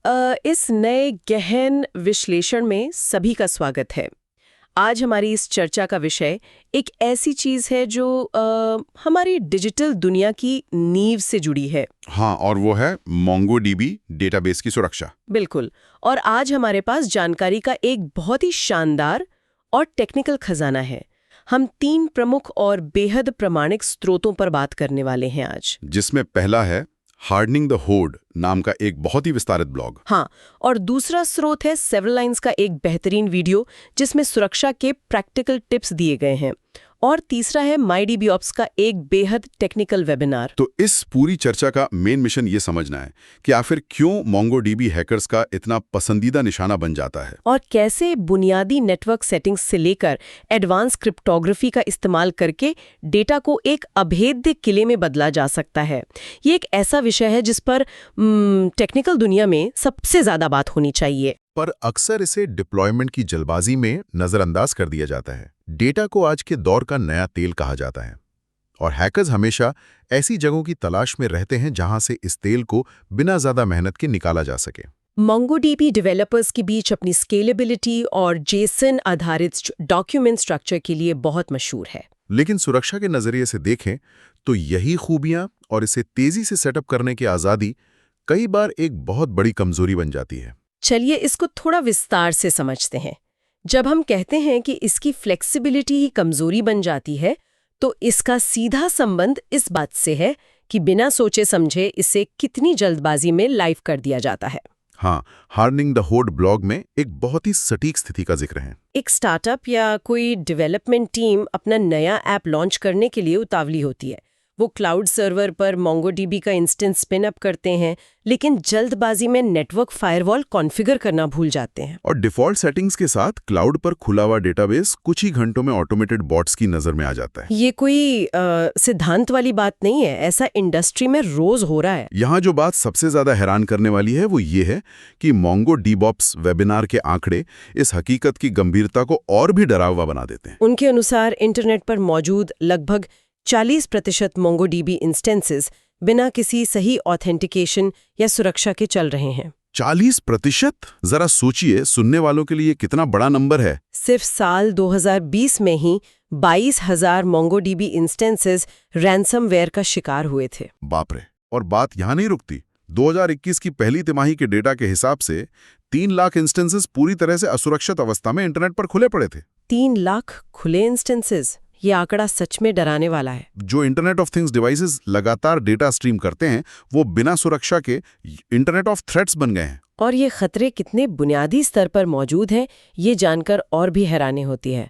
इस नए गहन विश्लेषण में सभी का स्वागत है। आज हमारी इस चर्चा का विषय एक ऐसी चीज है जो हमारी डिजिटल दुनिया की नींव से जुड़ी है। हाँ, और वो है MongoDB डेटाबेस की सुरक्षा। बिल्कुल। और आज हमारे पास जानकारी का एक बहुत ही शानदार और टेक्निकल खजाना है। हम 3 प्रमुख और बेहद प्रामाणिक स्रोतों पर बात करने वाले हैं आज, जिसमें पहला है हार्डनिंग द होड नाम का एक बहुत ही विस्तारित ब्लॉग। हाँ, और दूसरा स्रोत है सेवरल लाइन्स का एक बेहतरीन वीडियो जिसमें सुरक्षा के प्रैक्टिकल टिप्स दिए गए हैं, और तीसरा है MyDBOps का एक बेहद टेक्निकल वेबिनार। तो इस पूरी चर्चा का मेन मिशन ये समझना है कि आखिर क्यों MongoDB हैकर्स का इतना पसंदीदा निशाना बन जाता है, और कैसे बुनियादी नेटवर्क सेटिंग्स से लेकर एडवांस क्रिप्टोग्राफी का इस्तेमाल करके डेटा को एक अभेद्य किले में बदला जा सकता है। ये एक ऐसा विषय है जिस पर टेक्निकल दुनिया में सबसे ज्यादा बात होनी चाहिए, पर अक्सर इसे डिप्लॉयमेंट की जल्दबाजी में नजरअंदाज कर दिया जाता है। डेटा को आज के दौर का नया तेल कहा जाता है, और हैकर्स हमेशा ऐसी जगहों की तलाश में रहते हैं जहां से इस तेल को बिना ज्यादा मेहनत के निकाला जा सके। MongoDB डेवलपर्स के बीच अपनी स्केलेबिलिटी और JSON आधारित डॉक्यूमेंट स्ट्रक्चर के लिए बहुत मशहूर है। लेकिन सुरक्षा के नजरिए से देखें तो यही खूबियां और इसे तेजी से सेटअप करने की आज़ादी कई बार एक बहुत बड़ी कमजोरी बन जाती है। चलिए इसको थोड़ा विस्तार से समझते हैं। जब हम कहते हैं कि इसकी फ्लेक्सिबिलिटी ही कमजोरी बन जाती है, तो इसका सीधा संबंध इस बात से है कि बिना सोचे समझे इसे कितनी जल्दबाजी में लाइव कर दिया जाता है। हाँ, हार्डनिंग द होड ब्लॉग में एक बहुत ही सटीक स्थिति का जिक्र है। एक स्टार्टअप या कोई डेवलपमेंट टीम अपना नया ऐप लॉन्च करने के लिए उतावली होती है। वो क्लाउड सर्वर पर MongoDB का इंस्टेंस स्पिन अप करते हैं, लेकिन जल्दबाजी में नेटवर्क फायरवॉल कॉन्फ़िगर करना भूल जाते हैं। और डिफ़ॉल्ट सेटिंग्स के साथ क्लाउड पर खुला हुआ डेटाबेस कुछ ही घंटों में ऑटोमेटेड बॉट्स की नज़र में आ जाता है। ये कोई सिद्धांत वाली बात नहीं है, ऐसा इंडस्ट्री में रोज हो रहा है। यहाँ जो बात सबसे ज़्यादा हैरान करने वाली है वो ये है कि MongoDBOps वेबिनार के आंकड़े इस हकीकत की गंभीरता को और भी डरावना बना देते हैं। उनके अनुसार इंटरनेट पर मौजूद लगभग 40% MongoDB इंस्टेंसेस बिना किसी सही ऑथेंटिकेशन या सुरक्षा के चल रहे हैं। 40%? जरा सोचिए, सुनने वालों के लिए कितना बड़ा नंबर है। सिर्फ साल 2020 में ही 22,000 MongoDB इंस्टेंसेस रैंसमवेयर का शिकार हुए थे। बाप रे! और बात यहाँ नहीं रुकती। 2021 की पहली तिमाही के डेटा के हिसाब से 3 लाख इंस्टेंसेस पूरी तरह से असुरक्षित अवस्था में इंटरनेट पर खुले पड़े थे। 3 लाख खुले इंस्टेंसेस? ये आंकड़ा सच में डराने वाला है। जो इंटरनेट ऑफ थिंग्स डिवाइसेस लगातार डेटा स्ट्रीम करते हैं, वो बिना सुरक्षा के इंटरनेट ऑफ थ्रेट्स बन गए हैं। और ये खतरे कितने बुनियादी स्तर पर मौजूद हैं, ये जानकर और भी हैरानी होती है।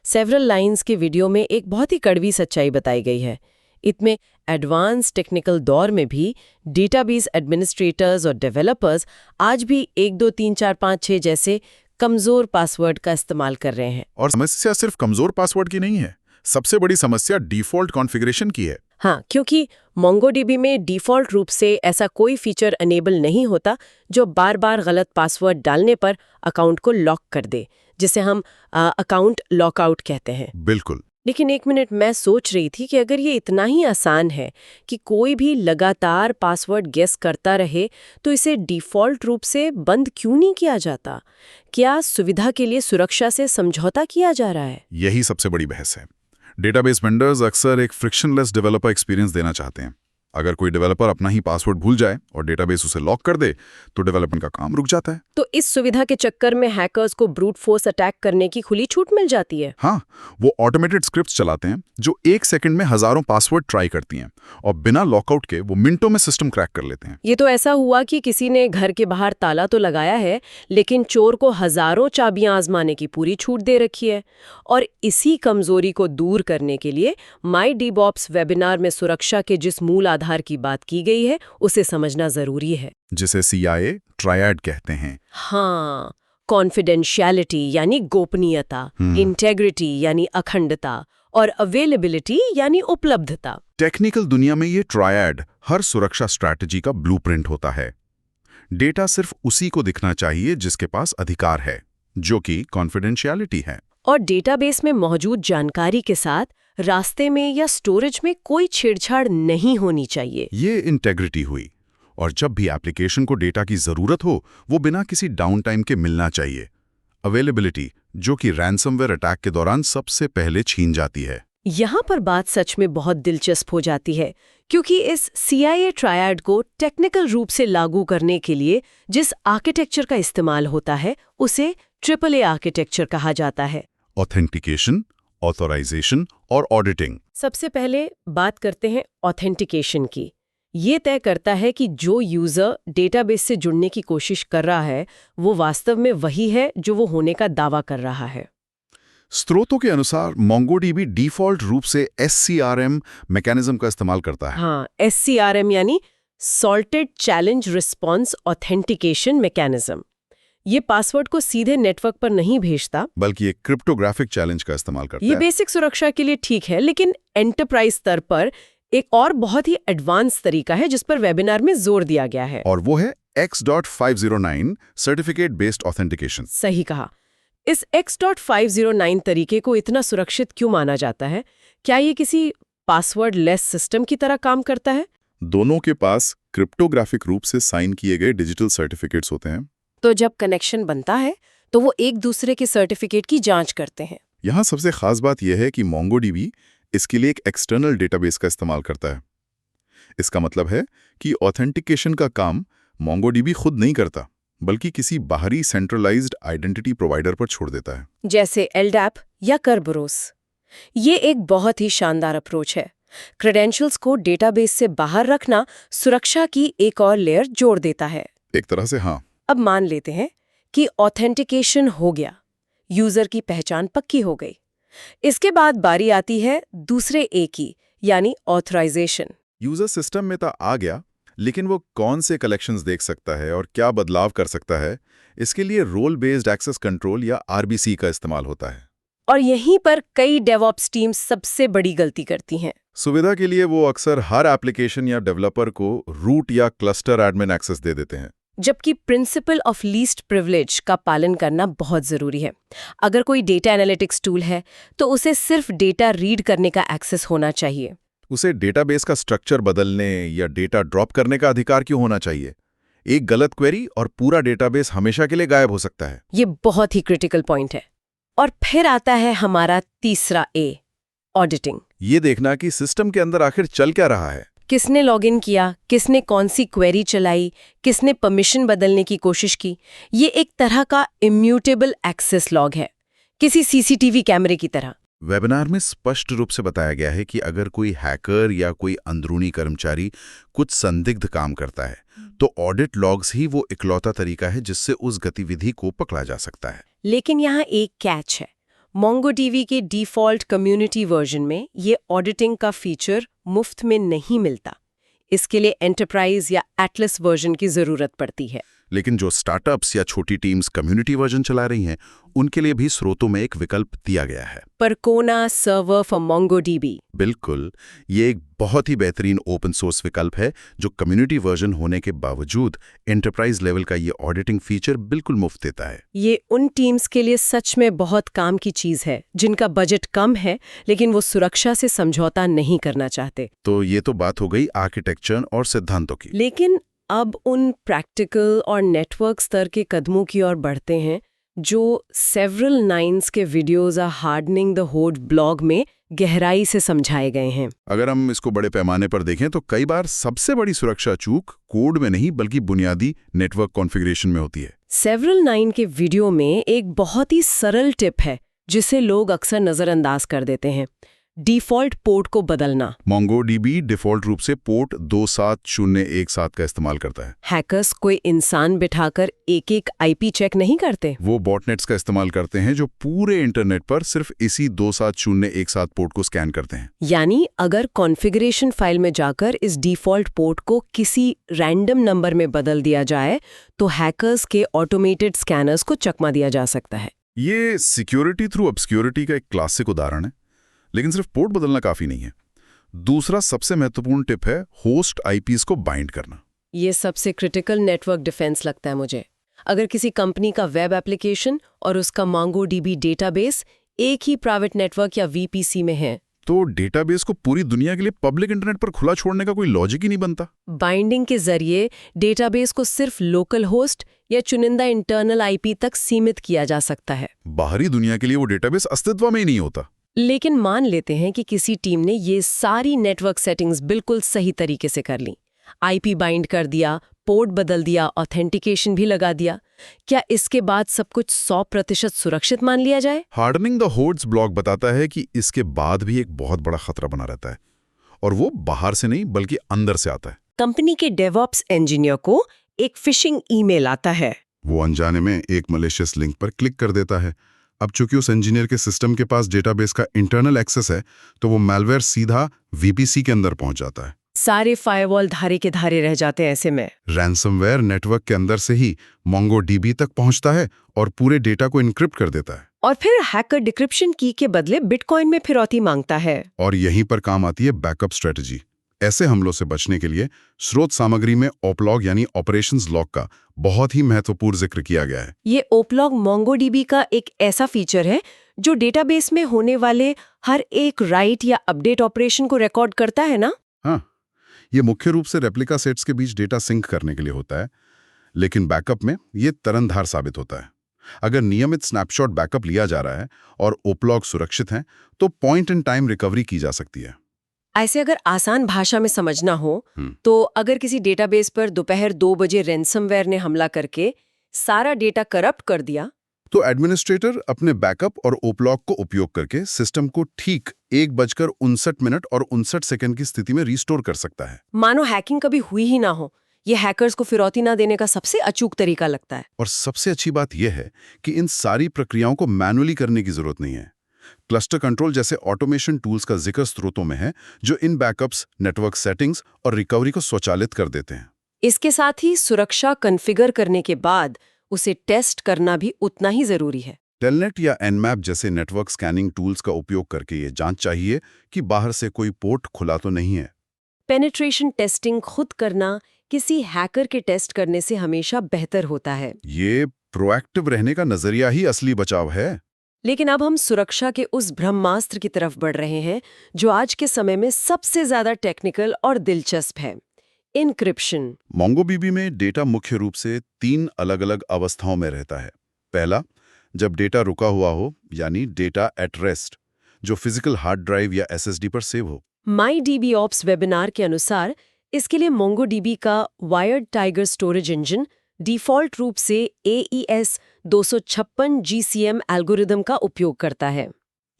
सेवरल लाइन्स के वीडियो में एक बहुत ही कड़वी सच्चाई बताई गई है। इतने एडवांस टेक्निकल दौर में भी डेटाबेस एडमिनिस्ट्रेटर्स और डेवलपर्स आज भी 1 2 3 4 5 6 जैसे कमजोर पासवर्ड का इस्तेमाल कर रहे हैं। और समस्या सिर्फ कमजोर पासवर्ड की नहीं है, सबसे बड़ी समस्या डिफ़ॉल्ट कॉन्फ़िगरेशन की है। हाँ, क्योंकि MongoDB में डिफ़ॉल्ट रूप से ऐसा कोई फीचर अनेबल नहीं होता जो बार बार गलत पासवर्ड डालने पर अकाउंट को लॉक कर दे, जिसे हम अकाउंट लॉकआउट कहते हैं। बिल्कुल। लेकिन एक मिनट, मैं सोच रही थी कि अगर ये इतना ही आसान है कि कोई भी लगातार पासवर्ड गेस करता रहे, तो इसे डिफ़ॉल्ट रूप से बंद क्यों नहीं किया जाता? क्या सुविधा के लिए सुरक्षा से समझौता किया जा रहा है? यही सबसे बड़ी बहस है। डेटाबेस वेंडर्स अक्सर एक फ्रिक्शनलेस डेवलपर एक्सपीरियंस देना चाहते हैं। अगर कोई डेवलपर अपना ही पासवर्ड भूल जाए और डेटाबेस उसे लॉक कर दे, तो डेवलपमेंट का काम रुक जाता है। तो इस सुविधा के चक्कर में हैकर्स को ब्रूट फोर्स अटैक करने की खुली छूट मिल जाती है। हाँ, वो ऑटोमेटेड स्क्रिप्ट्स चलाते हैं जो 1 सेकंड में हजारों पासवर्ड ट्राई करती हैं, और बिना लॉकआउट के वो मिनटों में सिस्टम क्रैक कर लेते हैं। ये तो ऐसा हुआ कि किसी ने घर के बाहर ताला तो लगाया है, लेकिन चोर को हजारों चाबियां आजमाने की पूरी छूट दे रखी है। और इसी कमजोरी को दूर करने के लिए MyDBOps वेबिनार में सुरक्षा के जिस मूल आधार की बात की गई है, उसे समझना जरूरी है, जिसे CIA ट्रायड कहते हैं। हाँ, कॉन्फिडेंशियलिटी यानी गोपनीयता, इंटेग्रिटी यानी अखंडता, और अवेलेबिलिटी यानी उपलब्धता। टेक्निकल दुनिया में ये ट्रायड हर सुरक्षा स्ट्रैटेजी का ब्लूप्रिंट होता है। डेटा सिर्फ उसी को दिखना चाहिए जिसके पास अधिकार है, जो कि कॉन्फिडेंशियलिटी है। और डेटाबेस में मौजूद जानकारी के साथ रास्ते में या स्टोरेज में कोई छेड़छाड़ नहीं होनी चाहिए। ये इंटेग्रिटी हुई। और जब भी एप्लीकेशन को डेटा की ज़रूरत हो वो बिना किसी डाउन टाइम के मिलना चाहिए। अवेलेबिलिटी, जो कि रैंसमवेयर अटैक के दौरान सबसे पहले छीन जाती है। यहाँ पर बात सच में बहुत दिलचस्प हो जाती है, क्योंकि इस CIA ट्रायड को टेक्निकल रूप से लागू करने के लिए जिस आर्किटेक्चर का इस्तेमाल होता है उसे AAA आर्किटेक्चर कहा जाता है। ऑथेंटिकेशन, ऑथराइजेशन और ऑडिटिंग। सबसे पहले बात करते हैं ऑथेंटिकेशन की। ये तय करता है कि जो यूजर डेटाबेस से जुड़ने की कोशिश कर रहा है वो वास्तव में वही है जो वो होने का दावा कर रहा है। स्रोतों के अनुसार MongoDB डिफ़ॉल्ट रूप से SCRM मैकेनिज्म का इस्तेमाल करता है। हाँ, SCRM यानी salted challenge response authentication mechanism. ये पासवर्ड को सीधे नेटवर्क पर नहीं भेजता, बल्कि एक क्रिप्टोग्राफिक चैलेंज का इस्तेमाल करता ये है। बेसिक सुरक्षा के लिए ठीक है, लेकिन एंटरप्राइज स्तर पर एक और बहुत ही एडवांस तरीका है जिस पर वेबिनार में जोर दिया गया है। और वो है X.509 सर्टिफिकेट बेस्ड ऑथेंटिकेशन। सही कहा। इस X.509 तरीके को इतना सुरक्षित क्यों माना जाता है? क्या ये किसी पासवर्ड लेस सिस्टम की तरह काम करता है? दोनों के पास क्रिप्टोग्राफिक रूप से साइन किए गए डिजिटल सर्टिफिकेट्स होते हैं। तो जब कनेक्शन बनता है तो वो एक दूसरे के सर्टिफिकेट की जांच करते हैं। यहाँ सबसे खास बात यह है कि MongoDB इसके लिए एक एक्सटर्नल डेटाबेस का इस्तेमाल करता है। इसका मतलब है कि ऑथेंटिकेशन का काम MongoDB खुद नहीं करता, बल्कि किसी बाहरी सेंट्रलाइज्ड आइडेंटिटी प्रोवाइडर पर छोड़ देता है, जैसे LDAP या Kerberos। ये एक बहुत ही शानदार अप्रोच है। क्रेडेंशियल्स को डेटाबेस से बाहर रखना सुरक्षा की एक और लेयर जोड़ देता है। एक तरह से। हाँ, अब मान लेते हैं कि ऑथेंटिकेशन हो गया, यूजर की पहचान पक्की हो गई। इसके बाद बारी आती है दूसरे ए की, यानी ऑथराइजेशन। यूजर सिस्टम में तो आ गया, लेकिन वो कौन से कलेक्शंस देख सकता है और क्या बदलाव कर सकता है, इसके लिए रोल बेस्ड एक्सेस कंट्रोल या RBC का इस्तेमाल होता है। और यहीं पर कई डेवऑप्स टीम्स सबसे बड़ी गलती करती हैं। सुविधा के लिए वो अक्सर हर एप्लीकेशन या डेवलपर को रूट या क्लस्टर एडमिन एक्सेस दे देते हैं, जबकि प्रिंसिपल ऑफ लीस्ट प्रिविलेज का पालन करना बहुत जरूरी है। अगर कोई डेटा एनालिटिक्स टूल है तो उसे सिर्फ डेटा रीड करने का एक्सेस होना चाहिए। उसे डेटाबेस का स्ट्रक्चर बदलने या डेटा ड्रॉप करने का अधिकार क्यों होना चाहिए? एक गलत क्वेरी और पूरा डेटाबेस हमेशा के लिए गायब हो सकता है। ये बहुत ही क्रिटिकल पॉइंट है। और फिर आता है हमारा तीसरा ए, ऑडिटिंग। ये देखना कि सिस्टम के अंदर आखिर चल क्या रहा है। किसने लॉगिन किया, किसने कौन सी क्वेरी चलाई, किसने परमिशन बदलने की कोशिश की। ये एक तरह का इम्यूटेबल एक्सेस लॉग है, किसी CCTV कैमरे की तरह। वेबिनार में स्पष्ट रूप से बताया गया है कि अगर कोई हैकर या कोई अंदरूनी कर्मचारी कुछ संदिग्ध काम करता है तो ऑडिट लॉग्स ही वो इकलौता तरीका है जिससे उस गतिविधि को पकड़ा जा सकता है। लेकिन यहाँ एक कैच है। MongoDB के डिफ़ॉल्ट कम्युनिटी वर्जन में ये ऑडिटिंग का फीचर मुफ्त में नहीं मिलता। इसके लिए एंटरप्राइज या एटलस वर्जन की ज़रूरत पड़ती है। लेकिन जो स्टार्टअप्स या छोटी टीम्स कम्युनिटी वर्जन चला रही हैं, उनके लिए भी स्रोतों में एक विकल्प दिया गया है, परकोना सर्वर फॉर MongoDB। बिल्कुल, ये एक बहुत ही बेहतरीन ओपन सोर्स विकल्प है जो कम्युनिटी वर्जन होने के बावजूद एंटरप्राइज लेवल का ये ऑडिटिंग फीचर बिल्कुल मुफ्त देता है। ये उन टीम्स के लिए सच में बहुत काम की चीज़ है जिनका बजट कम है लेकिन वो सुरक्षा से समझौता नहीं करना चाहते। तो ये तो बात हो गई आर्किटेक्चर और सिद्धांतों की। लेकिन अब उन प्रैक्टिकल और नेटवर्क स्तर के कदमों की ओर बढ़ते हैं जो सेवरल नाइन्स के वीडियोज आ हार्डनिंग द होड ब्लॉग में गहराई से समझाए गए हैं। अगर हम इसको बड़े पैमाने पर देखें तो कई बार सबसे बड़ी सुरक्षा चूक कोड में नहीं बल्कि बुनियादी नेटवर्क कॉन्फ़िगरेशन में होती है। सेवरल नाइन के वीडियो में एक बहुत ही सरल टिप है जिसे लोग अक्सर नज़रअंदाज कर देते हैं, डिफ़ॉल्ट पोर्ट को बदलना। MongoDB डिफ़ॉल्ट रूप से पोर्ट 27017 का इस्तेमाल करता है। हैकर्स कोई इंसान बिठाकर एक एक IP चेक नहीं करते। वो बॉटनेट्स का इस्तेमाल करते हैं जो पूरे इंटरनेट पर सिर्फ इसी 27017 पोर्ट को स्कैन करते हैं। यानी अगर कॉन्फ़िगरेशन फाइल में जाकर इस डिफ़ॉल्ट पोर्ट को किसी रैंडम नंबर में बदल दिया जाए तो हैकर्स के ऑटोमेटेड स्कैनर्स को चकमा दिया जा सकता है। ये सिक्योरिटी थ्रू ऑब्सक्योरिटी का एक क्लासिक उदाहरण है, लेकिन सिर्फ पोर्ट बदलना काफी नहीं है। दूसरा सबसे महत्वपूर्ण टिप है होस्ट IPs को बाइंड करना। ये सबसे क्रिटिकल नेटवर्क डिफेंस लगता है मुझे। अगर किसी कंपनी का वेब एप्लीकेशन और उसका MongoDB डेटाबेस एक ही प्राइवेट नेटवर्क या VPC में है तो डेटाबेस को पूरी दुनिया के लिए पब्लिक इंटरनेट पर खुला छोड़ने का कोई लॉजिक ही नहीं बनता। बाइंडिंग के जरिए डेटाबेस को सिर्फ लोकल होस्ट या चुनिंदा इंटरनल आईपी तक सीमित किया जा सकता है। बाहरी दुनिया के लिए वो डेटाबेस अस्तित्व में ही नहीं होता। लेकिन मान लेते हैं कि किसी टीम ने ये सारी नेटवर्क सेटिंग्स बिल्कुल सही तरीके से कर ली, आईपी बाइंड कर दिया, पोर्ट बदल दिया, ऑथेंटिकेशन भी लगा दिया। क्या इसके बाद सब कुछ 100% सुरक्षित मान लिया जाए? हार्डनिंग द होड्स ब्लॉग बताता है कि इसके बाद भी एक बहुत बड़ा खतरा बना रहता है, और वो बाहर से नहीं बल्कि अंदर से आता है। कंपनी के डेवऑप्स इंजीनियर को एक फिशिंग ईमेल आता है। वो अनजाने में एक मलेशियस लिंक पर क्लिक कर देता है। अब चूंकि उस इंजीनियर के सिस्टम के पास डेटाबेस का इंटरनल एक्सेस है, तो वो मैलवेयर सीधा वीपीसी के अंदर पहुंच जाता है। सारे फायरवॉल धारे के धारे रह जाते हैं। ऐसे में रैंसमवेयर नेटवर्क के अंदर से ही मोंगोडीबी तक पहुंचता है और पूरे डेटा को इनक्रिप्ट कर देता है। और फिर हैकर डिक्रिप्शन की के बदले बिटकॉइन में फिरौती मांगता है। और यहीं पर काम आती है बैकअप स्ट्रेटजी। ऐसे हमलों से बचने के लिए स्रोत सामग्री में ओपलॉग यानी ऑपरेशंस लॉग का बहुत ही महत्वपूर्ण जिक्र किया गया है। ये ओपलॉग मोंगोडीबी का एक ऐसा फीचर है जो डेटाबेस में होने वाले हर एक राइट या अपडेट ऑपरेशन को रिकॉर्ड करता है ना? हाँ, ये मुख्य रूप से रेप्लिका सेट्स के बीच डेटा सिंक करने के लिए होता है, लेकिन बैकअप में ये तरनधार साबित होता है। अगर नियमित स्नैपशॉट बैकअप लिया जा रहा है और ओपलॉग सुरक्षित हैं, तो पॉइंट इन टाइम रिकवरी की जा सकती है। ऐसे अगर आसान भाषा में समझना हो तो अगर किसी डेटाबेस पर दोपहर 2 बजे रैंसमवेयर ने हमला करके सारा डेटा करप्ट कर दिया, तो एडमिनिस्ट्रेटर अपने बैकअप और ओपलॉग को उपयोग करके सिस्टम को ठीक 1:59 और 59 सेकंड की स्थिति में रिस्टोर कर सकता है। मानो हैकिंग कभी हुई ही ना हो। ये हैकर्स को फिरौती ना देने का सबसे अचूक तरीका लगता है। और सबसे अच्छी बात यह है कि इन सारी प्रक्रियाओं को मैनुअली करने की जरूरत नहीं है। क्लस्टर कंट्रोल जैसे ऑटोमेशन टूल्स का जिक्र स्रोतों में है, जो इन बैकअप्स, नेटवर्क सेटिंग्स और रिकवरी को स्वचालित कर देते हैं। इसके साथ ही सुरक्षा कॉन्फ़िगर करने के बाद उसे टेस्ट करना भी उतना ही जरूरी है। टेलनेट या एनमैप जैसे नेटवर्क स्कैनिंग टूल्स का उपयोग करके ये जांच चाहिए कि बाहर से कोई पोर्ट खुला तो नहीं है। पेनिट्रेशन टेस्टिंग खुद करना किसी हैकर के टेस्ट करने से हमेशा बेहतर होता है। ये प्रोएक्टिव रहने का नजरिया ही असली बचाव है। लेकिन अब हम सुरक्षा के उस ब्रह्मास्त्र की तरफ बढ़ रहे हैं जो आज के समय में सबसे ज्यादा टेक्निकल और दिलचस्प है, इनक्रिप्शन। मोंगोडीबी में डेटा मुख्य रूप से 3 अलग-अलग अवस्थाओं में रहता है। पहला, जब डेटा रुका हुआ हो, यानी डेटा एट रेस्ट, जो फिजिकल हार्ड ड्राइव या एसएसडी पर सेव हो। MyDBOps वेबिनार के अनुसार इसके लिए मोंगोडीबी का wired tiger storage engine default रूप से AES 256 GCM एल्गोरिदम का उपयोग करता है।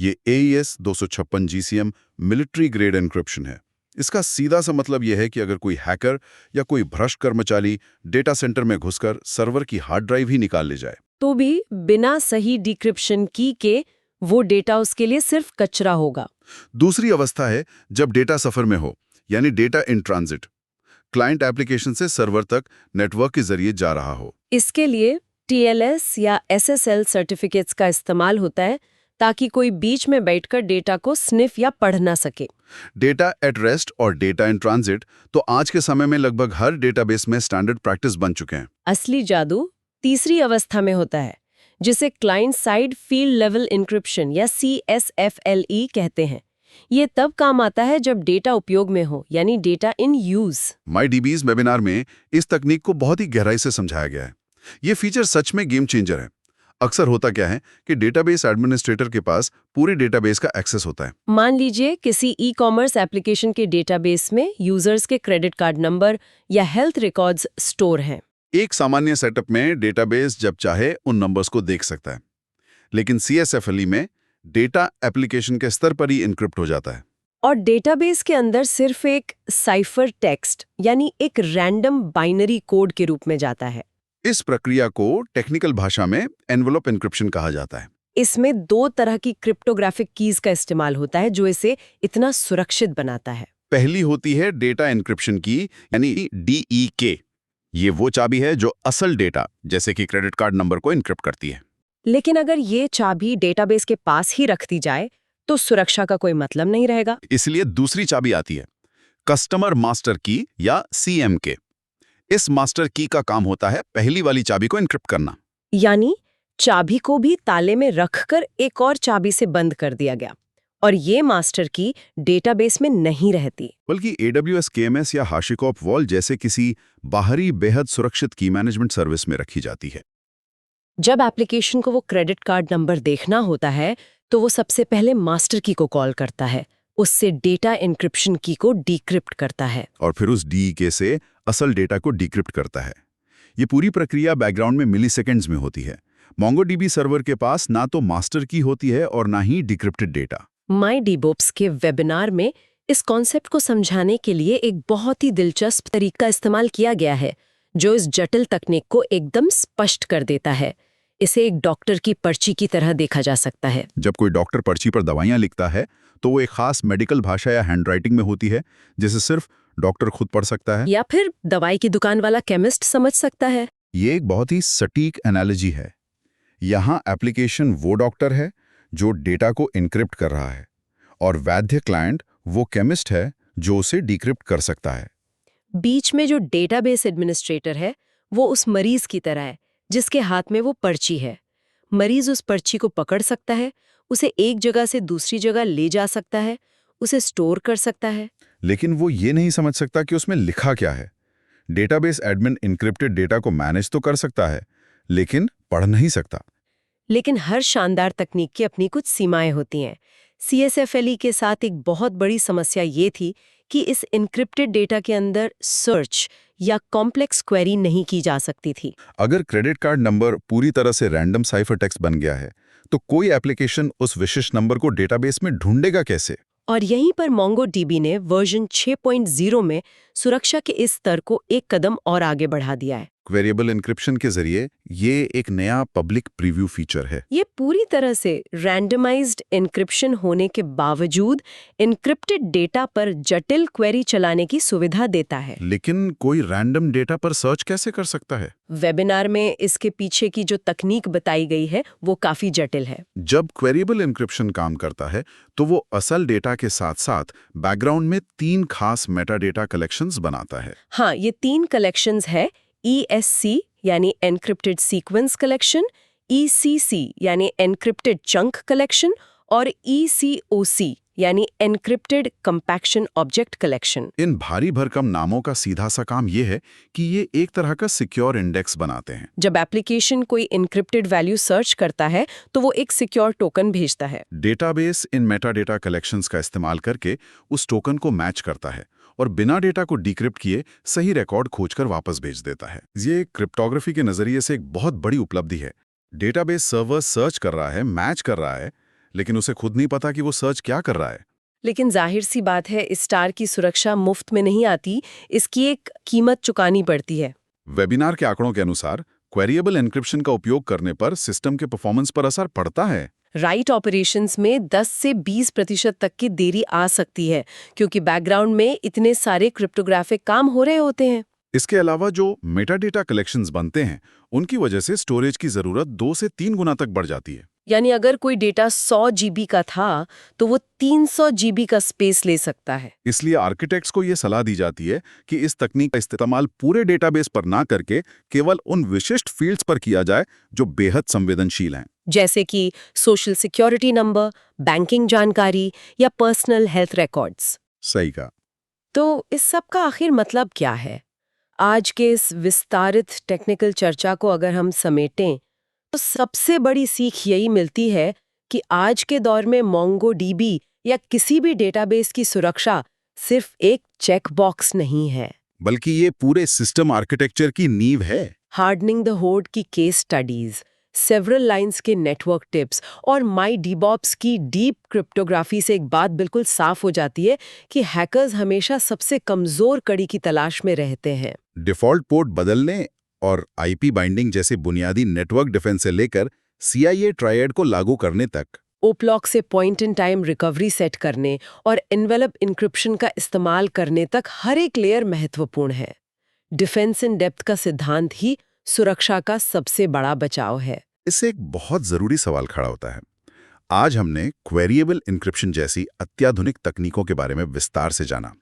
ये AES 256 GCM military grade encryption है। इसका सीधा सा मतलब यह है कि अगर कोई हैकर या कोई भ्रष्ट कर्मचारी डेटा सेंटर में घुसकर सर्वर की हार्ड ड्राइव ही निकाल ले जाए, तो भी बिना सही डिक्रिप्शन की के वो डेटा उसके लिए सिर्फ कचरा होगा। दूसरी अवस्था है जब डेटा सफर में हो, यानी data in transit, client application से सर्वर तक नेटवर्क के जरिए जा रहा हो। इसके लिए TLS या SSL सर्टिफिकेट्स का इस्तेमाल होता है ताकि कोई बीच में बैठकर डेटा को स्निफ या पढ़ ना सके। डेटा एट रेस्ट और डेटा इन ट्रांजिट तो आज के समय में लगभग हर डेटाबेस में स्टैंडर्ड प्रैक्टिस बन चुके हैं। असली जादू तीसरी अवस्था में होता है, जिसे client side field level encryption या CSFLE कहते हैं। ये तब काम आता है जब डेटा उपयोग में हो, यानी data in use. MyDB's webinar में इस तकनीक को बहुत ही गहराई से समझाया गया है। ये फीचर सच में गेम चेंजर है। अक्सर होता क्या है कि डेटाबेस एडमिनिस्ट्रेटर के पास पूरे डेटाबेस का एक्सेस होता है। मान लीजिए किसी ई-कॉमर्स एप्लीकेशन के डेटाबेस में यूजर्स के क्रेडिट कार्ड नंबर या हेल्थ रिकॉर्ड्स स्टोर हैं। एक सामान्य सेटअप में डेटाबेस जब चाहे उन नंबर्स को देख सकता है, लेकिन CSFLE में डेटा एप्लीकेशन के स्तर पर ही इनक्रिप्ट हो जाता है। और डेटाबेस के अंदर सिर्फ एक साइफर टेक्स्ट यानी एक रैंडम बाइनरी कोड के रूप में जाता है। इस प्रक्रिया को टेक्निकल भाषा में एनवेलप एन्क्रिप्शन कहा जाता है। इसमें 2 तरह की क्रिप्टोग्राफिक कीज का इस्तेमाल होता है जो इसे इतना सुरक्षित बनाता है। पहली होती है डेटा एन्क्रिप्शन की, यानी DEK। ये वो चाबी है जो असल डेटा जैसे कि क्रेडिट कार्ड नंबर को एन्क्रिप्ट करती है। लेकिन अगर ये चाबी डेटाबेस के पास ही रख दी जाए तो सुरक्षा का कोई मतलब नहीं रहेगा। इसलिए दूसरी चाबी आती है कस्टमर मास्टर की या CMK। इस मास्टर की का काम होता है पहली वाली चाबी को एन्क्रिप्ट करना, यानी चाबी को भी ताले में रखकर एक और चाबी से बंद कर दिया गया। और ये मास्टर की डेटाबेस में नहीं रहती। बल्कि AWS KMS या HashiCorp Vault जैसे किसी बाहरी बेहद सुरक्षित की मैनेजमेंट सर्विस में रखी जाती है। जब एप्लीकेशन को वो क्रेडिट कार्ड नंबर देखना होता है तो वो सबसे पहले मास्टर की को कॉल करता है, उससे डेटा एन्क्रिप्शन की को डिक्रिप्ट करता है और फिर उस DEK से असल डेटा को डिक्रिप्ट करता है। ये पूरी प्रक्रिया बैकग्राउंड में मिलीसेकंड्स में होती है। MongoDB सर्वर के पास ना तो मास्टर की होती है और ना ही डिक्रिप्टेड डेटा। MyDBOps के वेबिनार में इस कॉन्सेप्ट को समझाने के लिए एक बहुत ही दिलचस्प तरीका इस्तेमाल किया गया है जो इस जटिल तकनीक को एकदम स्पष्ट कर देता है। इसे एक डॉक्टर की पर्ची की तरह देखा जा सकता है। जब कोई डॉक्टर पर्ची पर दवाइयां लिखता है तो वो एक खास मेडिकल भाषा या हैंडराइटिंग में होती है जिसे सिर्फ डॉक्टर खुद पढ़ सकता है या फिर दवाई की दुकान वाला केमिस्ट समझ सकता है। ये एक बहुत ही सटीक एनालॉजी है। यहाँ एप्लीकेशन वो डॉक्टर है जो डेटा को इनक्रिप्ट कर रहा है और वैद्य क्लाइंट वो केमिस्ट है जो उसे डिक्रिप्ट कर सकता है। बीच में जो डेटाबेस एडमिनिस्ट्रेटर है वो उस मरीज की तरह है जिसके हाथ में वो पर्ची है। मरीज उस पर्ची को पकड़ सकता है, उसे एक जगह से दूसरी जगह ले जा सकता है, उसे स्टोर कर सकता है, लेकिन वो ये नहीं समझ सकता कि उसमें लिखा क्या है। डेटाबेस एडमिन इनक्रिप्टेड डेटा को मैनेज तो कर सकता है लेकिन पढ़ नहीं सकता। लेकिन हर शानदार तकनीक की अपनी कुछ सीमाएं होती हैं। CSFLE के साथ एक बहुत बड़ी समस्या ये थी कि इस इनक्रिप्टेड डेटा के अंदर सर्च या कॉम्प्लेक्स क्वेरी नहीं की जा सकती थी। अगर क्रेडिट कार्ड नंबर पूरी तरह से रैंडम साइफर टेक्स्ट बन गया है तो कोई एप्लीकेशन उस विशिष्ट नंबर को डेटाबेस में ढूंढेगा कैसे? और यहीं पर MongoDB ने वर्जन 6.0 में सुरक्षा के इस स्तर को एक कदम और आगे बढ़ा दिया है। वेरिएबल एन्क्रिप्शन के जरिए ये एक नया पब्लिक प्रीव्यू फीचर है। ये पूरी तरह से रैंडमाइज्ड एन्क्रिप्शन होने के बावजूद एन्क्रिप्टेड डेटा पर जटिल क्वेरी चलाने की सुविधा देता है। लेकिन कोई रैंडम डेटा पर सर्च कैसे कर सकता है? वेबिनार में इसके पीछे की जो तकनीक बताई गई है वो काफी जटिल है। जब क्वेरिएबल एन्क्रिप्शन काम करता है तो वो असल डेटा के साथ साथ बैकग्राउंड में 3 खास मेटाडेटा कलेक्शंस बनाता है। हाँ, ये 3 कलेक्शंस है ESC यानी एन्क्रिप्टेड सीक्वेंस कलेक्शन, ECC यानी एन्क्रिप्टेड चंक कलेक्शन और ECOC यानी एन्क्रिप्टेड कंपैक्शन ऑब्जेक्ट कलेक्शन। इन भारी भरकम नामों का सीधा सा काम ये है कि ये एक तरह का सिक्योर इंडेक्स बनाते हैं। जब एप्लीकेशन कोई एन्क्रिप्टेड वैल्यू सर्च करता है तो वो एक सिक्योर टोकन भेजता है। डेटाबेस इन मेटाडेटा कलेक्शंस का इस्तेमाल करके उस टोकन को मैच करता है और बिना डेटा को डिक्रिप्ट किए सही रिकॉर्ड खोजकर वापस भेज देता है। ये क्रिप्टोग्राफी के नजरिए से एक बहुत बड़ी उपलब्धि है। डेटाबेस सर्वर सर्च कर रहा है, मैच कर रहा है, लेकिन उसे खुद नहीं पता कि वो सर्च क्या कर रहा है। लेकिन जाहिर सी बात है, इस स्टार की सुरक्षा मुफ्त में नहीं आती, इसकी एक कीमत चुकानी पड़ती है। वेबिनार के आंकड़ों के अनुसार क्वेरिएबल एन्क्रिप्शन का उपयोग करने पर सिस्टम के परफॉर्मेंस पर असर पड़ता है। राइट ऑपरेशंस में 10 से 20% तक की देरी आ सकती है क्योंकि बैकग्राउंड में इतने सारे क्रिप्टोग्राफिक काम हो रहे होते हैं। इसके अलावा जो मेटाडेटा कलेक्शंस बनते हैं उनकी वजह से स्टोरेज की जरूरत 2 से 3 गुना तक बढ़ जाती है। यानी अगर कोई डेटा 100 GB का था तो वो 300 GB का स्पेस ले सकता है। इसलिए आर्किटेक्ट्स को ये सलाह दी जाती है कि इस तकनीक का इस्तेमाल पूरे डेटाबेस पर ना करके केवल उन विशिष्ट फील्ड्स पर किया जाए जो बेहद संवेदनशील हैं, जैसे कि सोशल सिक्योरिटी नंबर, बैंकिंग जानकारी या पर्सनल हेल्थ रिकॉर्ड्स। सही कहा। तो इस सब का आखिर मतलब क्या है? आज के इस विस्तारित टेक्निकल चर्चा को अगर हम समेटें तो सबसे बड़ी सीख यही मिलती है कि आज के दौर में MongoDB या किसी भी डेटाबेस की सुरक्षा सिर्फ एक चेक बॉक्स नहीं है, बल्कि ये पूरे सिस्टम आर्किटेक्चर की नींव है। हार्डनिंग द होड की केस स्टडीज, सेवरल लाइंस के नेटवर्क टिप्स और MyDBOps की डीप क्रिप्टोग्राफी से एक बात बिल्कुल साफ हो जाती है कि हैकर्स हमेशा सबसे कमजोर कड़ी की तलाश में रहते हैं। डिफॉल्ट पोर्ट बदलने और IP बाइंडिंग जैसे बुनियादी नेटवर्क डिफेंस से लेकर CIA ट्रायड को लागू करने तक, ओप्लॉक से point in time recovery set करने और एनवेलप इंक्रिप्शन का इस्तेमाल करने तक हर एक लेयर महत्वपूर्ण है। डिफेंस इन डेप्थ का सिद्धांत ही सुरक्षा का सबसे बड़ा बचाव है। इससे एक बहुत जरूरी सवाल खड़ा होता है। आज हमने क्वेरिएबल इंक्रिप्शन जैसी अत्याधुनिक तकनीकों के बारे में विस्तार से जाना,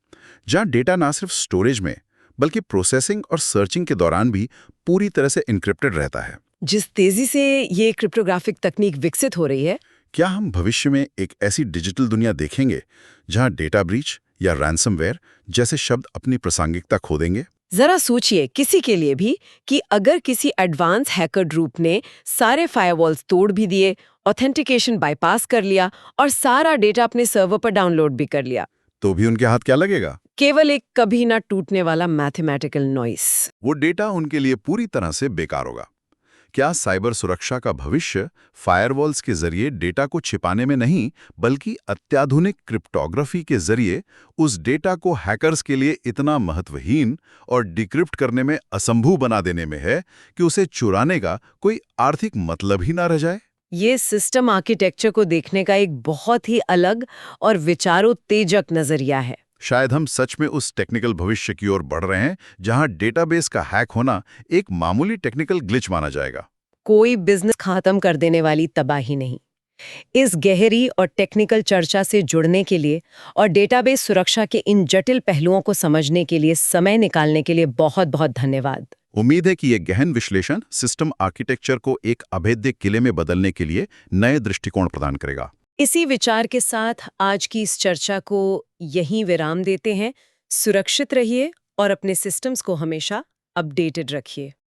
जहां डेटा ना सिर्फ स्टोरेज में बल्कि प्रोसेसिंग और सर्चिंग के दौरान भी पूरी तरह से इंक्रिप्टेड रहता है। जिस तेजी से ये क्रिप्टोग्राफिक तकनीक विकसित हो रही है, क्या हम भविष्य में एक ऐसी डिजिटल दुनिया देखेंगे जहां डेटा ब्रीच या रैंसमवेयर जैसे शब्द अपनी प्रासंगिकता खो देंगे? जरा सोचिए किसी के लिए भी कि अगर किसी एडवांस हैकर ग्रुप ने सारे फायरवॉल्स तोड़ भी दिए, ऑथेंटिकेशन बाईपास कर लिया और सारा डेटा अपने सर्वर पर डाउनलोड भी कर लिया, तो भी उनके हाथ क्या लगेगा? केवल एक कभी ना टूटने वाला मैथमेटिकल नॉइस। वो डेटा उनके लिए पूरी तरह से बेकार होगा। क्या साइबर सुरक्षा का भविष्य फायरवॉल्स के जरिए डेटा को छिपाने में नहीं, बल्कि अत्याधुनिक क्रिप्टोग्राफी के जरिए उस डेटा को हैकर्स के लिए इतना महत्वहीन और डिक्रिप्ट करने में असंभव बना देने में है कि उसे चुराने का कोई आर्थिक मतलब ही ना रह जाए? ये सिस्टम आर्किटेक्चर को देखने का एक बहुत ही अलग और विचारोत्तेजक नजरिया है। शायद हम सच में उस टेक्निकल भविष्य की ओर बढ़ रहे हैं जहां डेटाबेस का हैक होना एक मामूली टेक्निकल ग्लिच माना जाएगा। कोई बिजनेस खत्म कर देने वाली तबाही नहीं। इस गहरी और टेक्निकल चर्चा से जुड़ने के लिए और डेटाबेस सुरक्षा के इन जटिल पहलुओं को समझने के लिए समय निकालने के लिए बहुत बहुत धन्यवाद। उम्मीद है कि यह गहन विश्लेषण सिस्टम आर्किटेक्चर को एक अभेद्य किले में बदलने के लिए नए दृष्टिकोण प्रदान करेगा। इसी विचार के साथ आज की इस चर्चा को यहीं विराम देते हैं। सुरक्षित रहिए और अपने सिस्टम्स को हमेशा अपडेटेड रखिए।